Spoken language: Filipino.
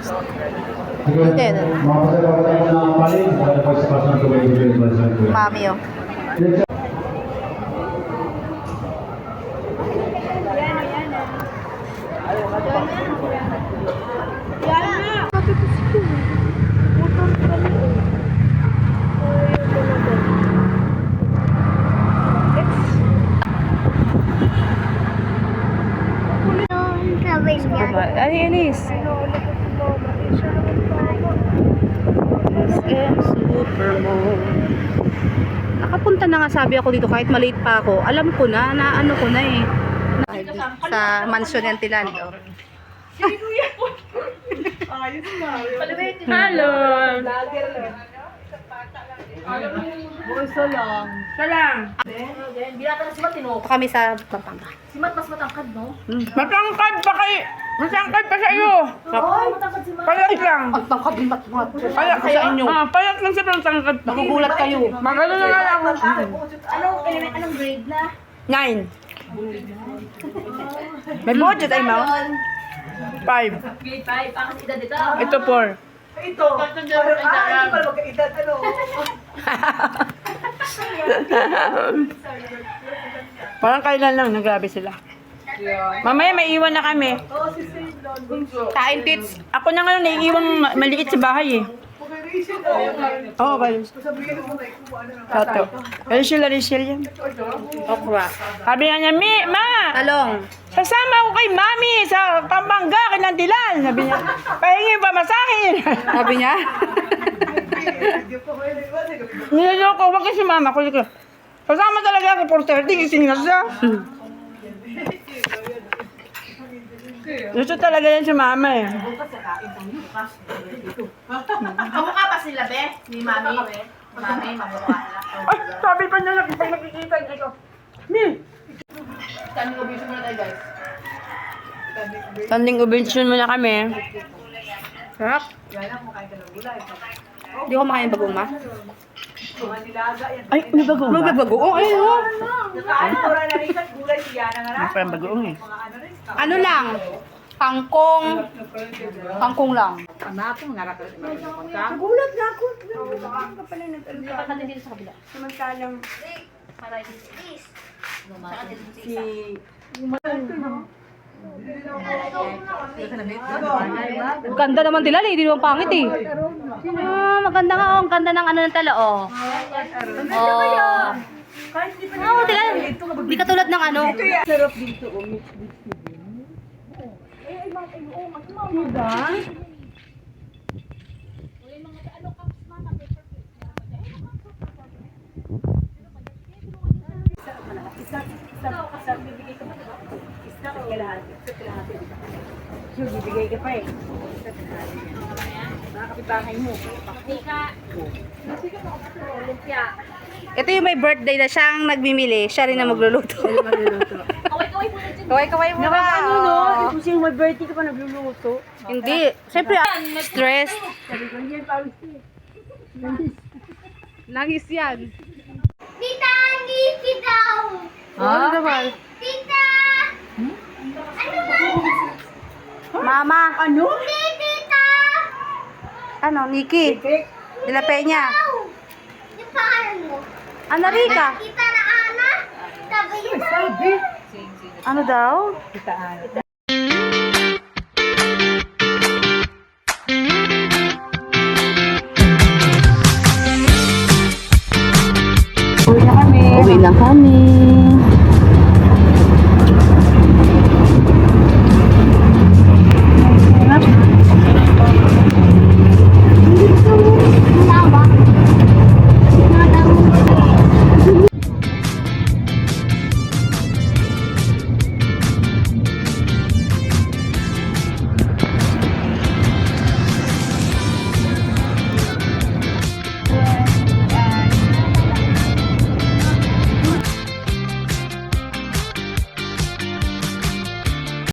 Hindi. Mami, oh. Ay, Elis. SM Supermall. Nakapunta na nga sabi ako dito kahit malate pa ako. Alam ko na ano ko na eh. Sa mansion yan Tilan. Hello! Ito kami sa Pampanga. Si Mat mas matangkad, no? Matangkad pa kayo! Matangkad pa sa iyo! Ay, matangkad si Mat. Payat lang! Ang tangkad din matangkad. Payat sa inyo! Payat lang siya ng tangkad pa. Magugulat kayo. Magano na nga lang. Anong grade na? 9. May budget ay mo? 5. Grade 5. Ang edad dito. Ito 4. Ito. Hindi pa magkaedad. Ano? Parang kailan lang, nagrabe sila. Mamaya may iwan na kami. Oo, si Saint Lord. Kain tits. Ako na ngayon naiiwan maliit sa bahay eh. Pag-release ko. Oo, kayo. Sabihin mo na ikuha na lang. Tato. Rachel yan. Okra. Sabi nga niya, Ma! Talong. Sasama ako kay Mami sa Pampanga, Kinantilan. Sabi niya, pahingi pa masahin. Sabi niya. Hindi pa pwede ba? Niloloko, wag kasi mama ko. Sasama talaga ako for 30, gising na siya. Gusto talaga yan si mama eh. Kamukha pa sila, Be? Ni Mami. Mami, mamukha na. Ay, sabi pa niya lang, pag nakikita niya ito. Mi! Standing ovation muna tayo, guys. Standing ovation muna kami. Sarap. Yan mo kain ka ng gulay. Hindi ko makain bagong ma. Mga nilaga yan. Ay, may bagoong ba? Bagoong? Ay, oh. Nakain ko rin na rin gulay siya na nga. May parang bagoong eh. Mga ano rin. Ano lang? Kangkong. Kangkong lang. Nagulat na ako. Dapat natin dito sa kabila. Samantalang Para dito. si... Ganda naman Tilan eh. Hindi naman pangit eh. Maganda nga oh. Ang ganda ng ano ng tala oh. Oh. Oh, Tilan. Hindi katulad ng ano. Sarap dito. Bibigay ka pa eh. Mga kapitbahay mo. Ito yung may birthday na siyang nagmimili. Siya rin na magluluto. Kaway-kaway muna dyan. Kaway-kaway mo na. Ano no? Kung sino may birthday ka pa nagluluto. Hindi. Siyempre, stress. Sabi ko, hindi yan pawis eh. Nangis yan. Tita, ngisi daw. Ano naman? Tita! Ano ba? Mama. Ano? Hindi, tita! Ano, Nikki? De La Peña. Yung pangalan mo? Ana Rica. Tita na Ana? Sabi yun. Sabi. Ano daw? Kita